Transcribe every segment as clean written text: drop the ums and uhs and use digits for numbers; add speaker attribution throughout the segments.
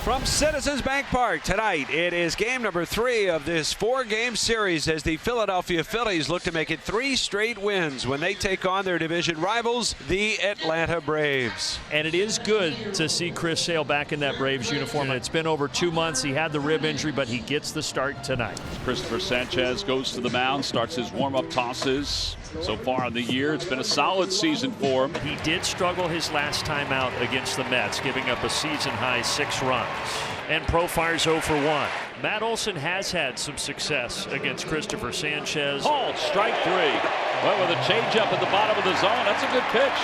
Speaker 1: From Citizens Bank Park tonight, it is game number 3 of this 4-game series as the Philadelphia Phillies look to make it 3 straight wins when they take on their division rivals, the Atlanta Braves.
Speaker 2: And it is good to see Chris Sale back in that Braves uniform. It's been over 2 months. He had the rib injury, but he gets the start tonight.
Speaker 3: Christopher Sanchez goes to the mound, starts his warm-up tosses. So far in the year, it's been a solid season for him.
Speaker 2: He did struggle his last time out against the Mets, giving up a season-high 6 runs. And Profire's 0 for 1. Matt Olson has had some success against Christopher Sanchez.
Speaker 3: Called strike 3. Well, with a changeup at the bottom of the zone, that's a good pitch.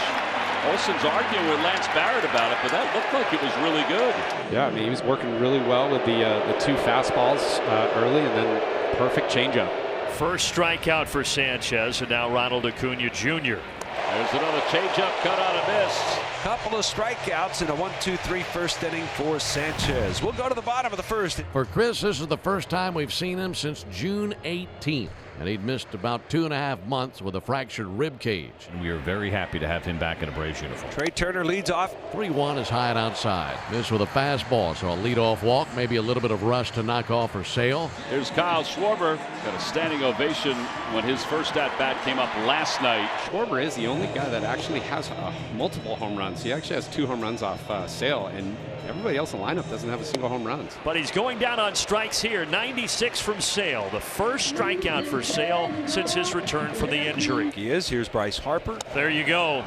Speaker 3: Olson's arguing with Lance Barrett about it, but that looked like it was really good.
Speaker 4: Yeah, I mean, he was working really well with the 2 fastballs early, and then perfect changeup.
Speaker 2: First strikeout for Sanchez, and now Ronald Acuna Jr.
Speaker 3: There's another changeup cut out and missed.
Speaker 1: Couple of strikeouts in a 1-2-3 first inning for Sanchez. We'll go to the bottom of the first.
Speaker 5: For Chris, this is the first time we've seen him since June 18th. And he'd missed about 2.5 months with a fractured rib cage.
Speaker 6: And we are very happy to have him back in a Braves uniform.
Speaker 1: Trey Turner leads off.
Speaker 5: 3-1 is high and outside. Missed with a fastball, so a leadoff walk, maybe a little bit of rust to knock off for Sale.
Speaker 3: Here's Kyle Schwarber. Got a standing ovation when his first at-bat came up last night.
Speaker 4: Schwarber is the only guy that actually has multiple home runs. He actually has 2 home runs off Sale, and everybody else in the lineup doesn't have a single home run.
Speaker 2: But he's going down on strikes here. 96 from Sale. The first strikeout for Sale since his return from the injury.
Speaker 1: He is. Here's Bryce Harper.
Speaker 2: There you go.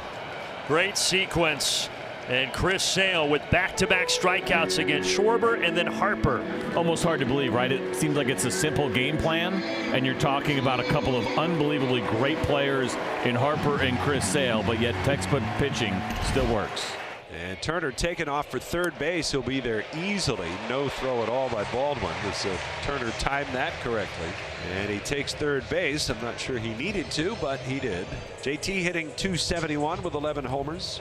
Speaker 2: Great sequence. And Chris Sale with back-to-back strikeouts against Schwarber and then Harper.
Speaker 6: Almost hard to believe, right? It seems like it's a simple game plan, and you're talking about a couple of unbelievably great players in Harper and Chris Sale, but yet textbook pitching still works.
Speaker 1: And Turner taken off for third base. He'll be there easily. No throw at all by Baldwin. As Turner timed that correctly. And he takes third base. I'm not sure he needed to, but he did. JT hitting .271 with 11 homers.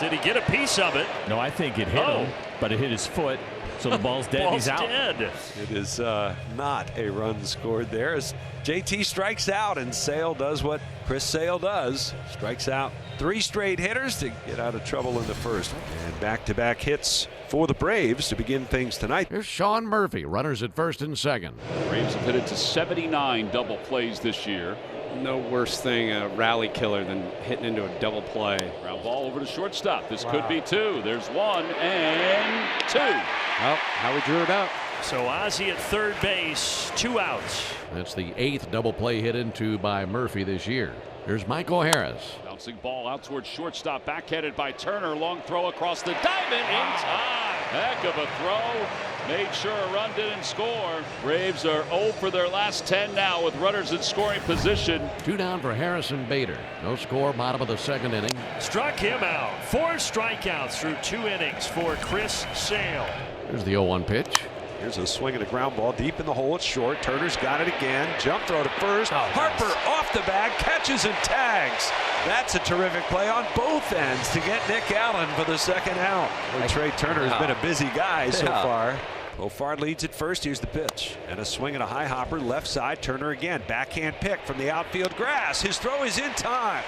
Speaker 2: Did he get a piece of it?
Speaker 6: No, I think it hit him, but it hit his foot, so the ball's dead. He's out.
Speaker 2: Dead.
Speaker 1: It is not a run scored there as JT strikes out, and Sale does what Chris Sale does. Strikes out 3 straight hitters to get out of trouble in the first. And back-to-back hits for the Braves to begin things tonight.
Speaker 5: Here's Sean Murphy, runners at first and second.
Speaker 3: Braves have hit it to 79 double plays this year.
Speaker 4: No worse thing, a rally killer, than hitting into a double play.
Speaker 3: Ground ball over to shortstop. This could be 2. There's 1 and 2.
Speaker 4: Well, how he drew it out.
Speaker 2: So Ozzie at third base, 2 outs.
Speaker 5: That's the 8th double play hit into by Murphy this year. Here's Michael Harris.
Speaker 3: Bouncing ball out towards shortstop, backhanded by Turner. Long throw across the diamond in time. Heck of a throw. Made sure a run didn't score. Braves are 0 for their last 10 now with runners in scoring position.
Speaker 5: 2 down for Harrison Bader. No score, bottom of the second inning.
Speaker 2: Struck him out. 4 strikeouts through 2 innings for Chris Sale.
Speaker 5: Here's the 0-1 pitch.
Speaker 1: Here's a swing and a ground ball deep in the hole. It's short. Turner's got it again. Jump throw to first. Harper off the bag, catches and tags. That's a terrific play on both ends to get Nick Allen for the second out. Trey Turner has been a busy guy so far. Profar leads at first. Here's the pitch. And a swing and a high hopper. Left side. Turner again. Backhand pick from the outfield grass. His throw is in time.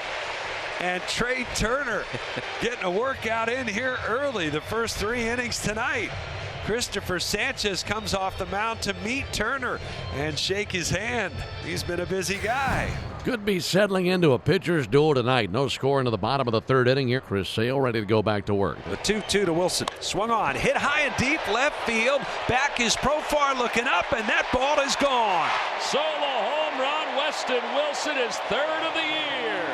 Speaker 1: And Trey Turner getting a workout in here early. The first 3 innings tonight. Christopher Sanchez comes off the mound to meet Turner and shake his hand. He's been a busy guy.
Speaker 5: Could be settling into a pitcher's duel tonight. No score into the bottom of the third inning here. Chris Sale ready to go back to work.
Speaker 1: The 2-2 to Wilson. Swung on. Hit high and deep left field. Back is Profar looking up, and that ball is gone.
Speaker 3: Solo home run. Weston Wilson is 3rd of the year.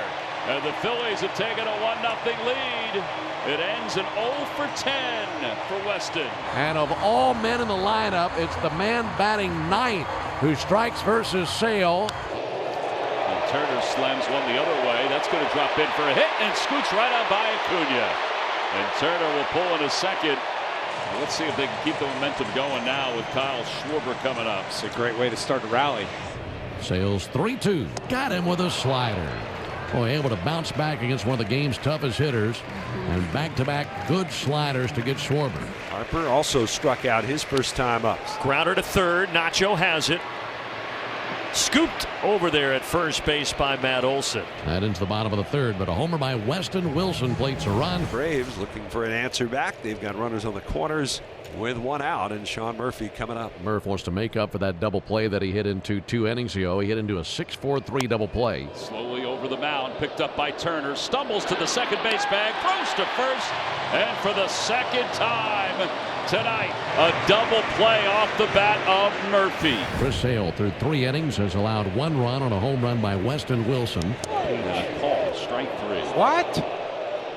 Speaker 3: And the Phillies have taken a 1-0 lead. It ends in 0 for 10 for Weston.
Speaker 5: And of all men in the lineup, it's the man batting 9th who strikes versus Sale.
Speaker 3: And Turner slams one the other way. That's going to drop in for a hit and scoots right on by Acuna. And Turner will pull in a second. Let's see if they can keep the momentum going now with Kyle Schwarber coming up.
Speaker 4: It's a great way to start a rally.
Speaker 5: Sale's 3-2. Got him with a slider. Boy, able to bounce back against one of the game's toughest hitters. And back-to-back good sliders to get Schwarber.
Speaker 1: Harper also struck out his first time up.
Speaker 2: Grounder to third. Nacho has it. Scooped over there at first base by Matt Olson.
Speaker 5: That into the bottom of the third, but a homer by Weston Wilson plates a run.
Speaker 1: Braves looking for an answer back. They've got runners on the corners with one out, and Sean Murphy coming up.
Speaker 5: Murph wants to make up for that double play that he hit into 2 innings ago. He hit into a 6-4-3 double play.
Speaker 3: Slowly over the mound, picked up by Turner, stumbles to the second base bag, throws to first, and for the second time tonight, a double play off the bat of Murphy.
Speaker 5: Chris Sale through 3 innings has allowed 1 run on a home run by Weston Wilson.
Speaker 3: Call, strike 3.
Speaker 7: What?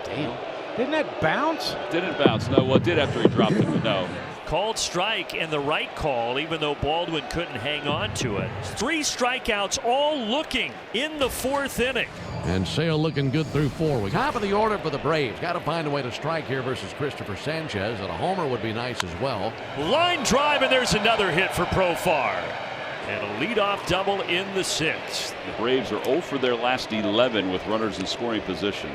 Speaker 7: Damn. Didn't that bounce?
Speaker 3: Didn't bounce. No, well, it did after he dropped it, but no.
Speaker 2: Called strike, and the right call, even though Baldwin couldn't hang on to it. 3 strikeouts, all looking in the 4th inning.
Speaker 5: And Sale looking good through 4. Top of the order for the Braves. Got to find a way to strike here versus Christopher Sanchez, and a homer would be nice as well.
Speaker 2: Line drive, and there's another hit for Profar. And a leadoff double in the 6th.
Speaker 3: The Braves are 0 for their last 11 with runners in scoring position.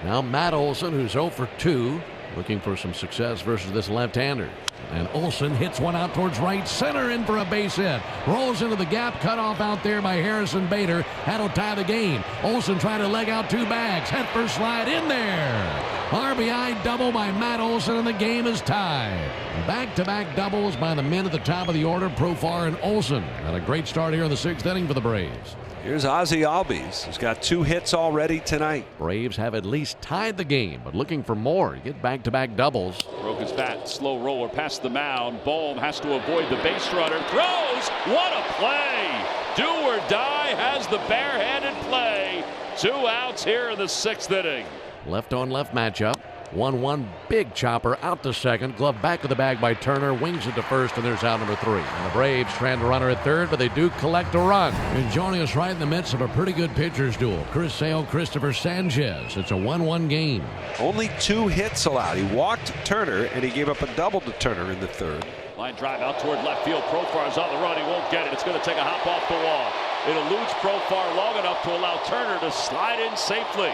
Speaker 5: Now Matt Olson, who's 0 for 2, looking for some success versus this left-hander. And Olson hits one out towards right center, in for a base hit. Rolls into the gap, cut off out there by Harrison Bader. That'll tie the game. Olson trying to leg out 2 bags. Head first slide in there. RBI double by Matt Olson, and the game is tied. Back-to-back doubles by the men at the top of the order, Profar and Olson. And a great start here in the 6th inning for the Braves.
Speaker 1: Here's Ozzie Albies. He's got 2 hits already tonight.
Speaker 5: Braves have at least tied the game, but looking for more to get back-to-back doubles.
Speaker 3: Broke his bat, slow roller past the mound. Bohm has to avoid the base runner. Throws! What a play! Do or die has the barehanded play. 2 outs here in the 6th inning.
Speaker 5: Left-on-left matchup. 1-1, big chopper out to second. Glove back to the bag by Turner. Wings it to first, and there's out number 3. And the Braves strand a runner at third, but they do collect a run. And joining us right in the midst of a pretty good pitcher's duel, Chris Sale, Christopher Sanchez. It's a 1-1 game.
Speaker 1: Only 2 hits allowed. He walked Turner, and he gave up a double to Turner in the 3rd.
Speaker 3: Line drive out toward left field. Profar's on the run. He won't get it. It's going to take a hop off the wall. It eludes Profar long enough to allow Turner to slide in safely.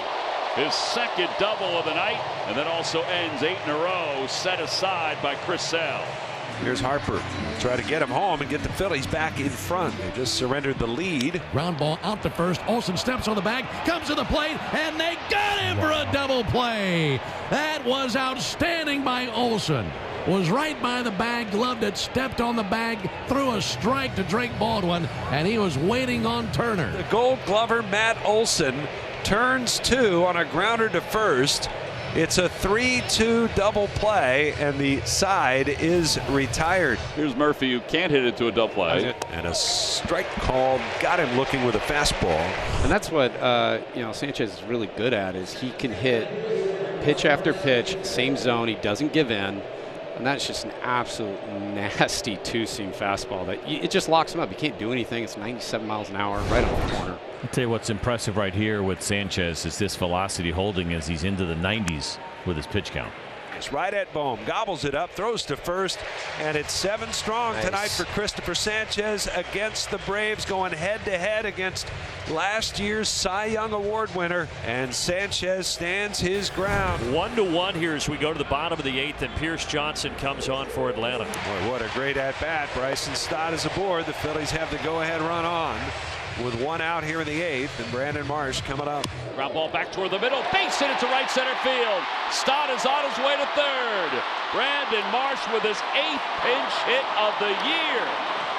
Speaker 3: His 2nd double of the night, and then also ends 8 in a row, set aside by Chris Sale.
Speaker 1: Here's Harper. Try to get him home and get the Phillies back in front. They just surrendered the lead.
Speaker 5: Ground ball out to first. Olson steps on the bag, comes to the plate, and they got him for a double play. That was outstanding by Olson. Was right by the bag, gloved it, stepped on the bag, threw a strike to Drake Baldwin, and he was waiting on Turner.
Speaker 1: The Gold Glover Matt Olson turns 2 on a grounder to first. It's a 3-2 double play, and the side is retired.
Speaker 3: Here's Murphy, who can't hit it to a double play.
Speaker 1: And a strike called. Got him looking with a fastball.
Speaker 4: And that's what Sanchez is really good at, is he can hit pitch after pitch, same zone. He doesn't give in. And that's just an absolute nasty 2-seam fastball that it just locks him up. He can't do anything. It's 97 miles an hour right on the corner.
Speaker 6: I'll tell you what's impressive right here with Sanchez is this velocity holding as he's into the 90s with his pitch count.
Speaker 1: It's right at Bohm. Gobbles it up, throws to first, and it's 7 strong tonight for Christopher Sanchez against the Braves, going head-to-head against last year's Cy Young Award winner, and Sanchez stands his ground.
Speaker 2: 1-1 here as we go to the bottom of the 8th, and Pierce Johnson comes on for Atlanta.
Speaker 1: Boy, what a great at-bat. Bryson Stott is aboard. The Phillies have the go-ahead run on with 1 out here in the 8th, and Brandon Marsh coming up.
Speaker 3: Ground ball back toward the middle. Base hit into right center field. Stott is on his way to 3rd. Brandon Marsh with his 8th pinch hit of the year.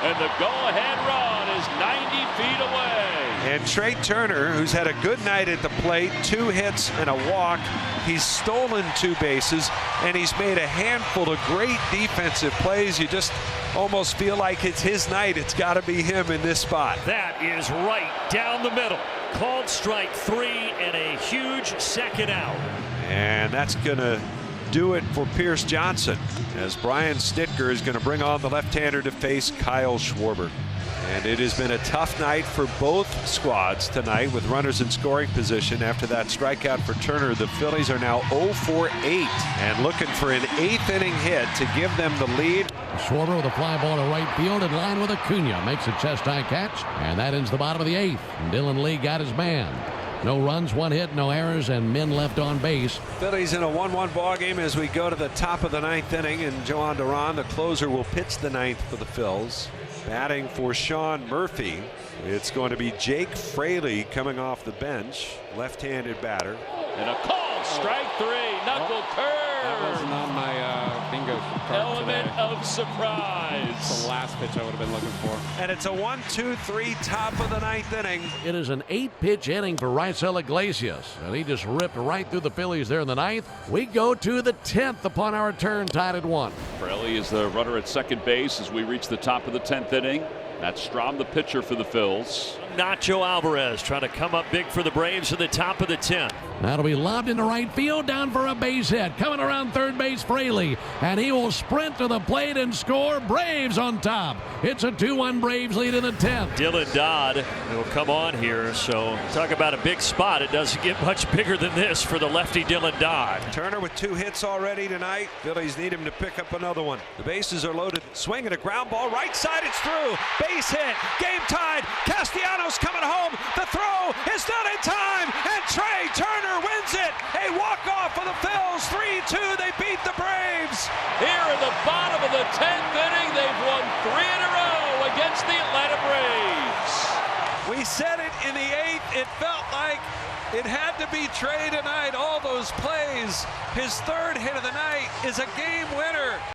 Speaker 3: And the go-ahead run is 90 feet away.
Speaker 1: And Trey Turner, who's had a good night at the plate, 2 hits and a walk. He's stolen 2 bases, and he's made a handful of great defensive plays. You just almost feel like it's his night. It's got to be him in this spot.
Speaker 2: That is right down the middle. Called strike 3 and a huge 2nd out.
Speaker 1: And that's going to do it for Pierce Johnson, as Brian Snitker is going to bring on the left-hander to face Kyle Schwarber. And it has been a tough night for both squads tonight with runners in scoring position. After that strikeout for Turner, the Phillies are now 0 for 8 and looking for an 8th inning hit to give them the lead.
Speaker 5: Schwarber with a fly ball to right field in line with Acuna. Makes a chest-high catch, and that ends the bottom of the 8th. And Dylan Lee got his man. No runs, 1 hit, no errors, and men left on base.
Speaker 1: Phillies in a 1-1 ball game as we go to the top of the 9th inning, and Joan Duran, the closer, will pitch the 9th for the Phils. Batting for Sean Murphy, it's going to be Jake Fraley coming off the bench, left-handed batter.
Speaker 3: And a call, strike 3, knuckle curve.
Speaker 4: That wasn't on my bingo card
Speaker 3: Element
Speaker 4: today.
Speaker 3: of surprise.
Speaker 4: It's the last pitch I would have been looking for.
Speaker 1: And it's a 1-2-3 top of the 9th inning.
Speaker 5: It is an 8-pitch inning for Raisel Iglesias, and he just ripped right through the Phillies there in the 9th. We go to the 10th upon our turn, tied at 1.
Speaker 3: Fraley is the runner at second base as we reach the top of the 10th inning. That's Strom, the pitcher for the Phils.
Speaker 2: Nacho Alvarez trying to come up big for the Braves at the top of the 10th.
Speaker 5: That'll be lobbed into right field, down for a base hit. Coming around third base, Fraley, and he will sprint to the plate and score. Braves on top. It's a 2-1 Braves lead in the 10th.
Speaker 2: Dylan Dodd will come on here, so talk about a big spot. It doesn't get much bigger than this for the lefty Dylan Dodd.
Speaker 1: Turner with 2 hits already tonight. Phillies need him to pick up another one. The bases are loaded. Swing and a ground ball. Right side, it's through. Base hit. Game tied. Castellanos coming home. The throw is not in time. And Trey Turner wins it. A walk-off for the Phils. 3-2. They beat the Braves.
Speaker 3: Here in the bottom of the 10th inning, they've won 3 in a row against the Atlanta Braves.
Speaker 1: We said it in the 8th. It felt like it had to be Trey tonight. All those plays. His 3rd hit of the night is a game winner.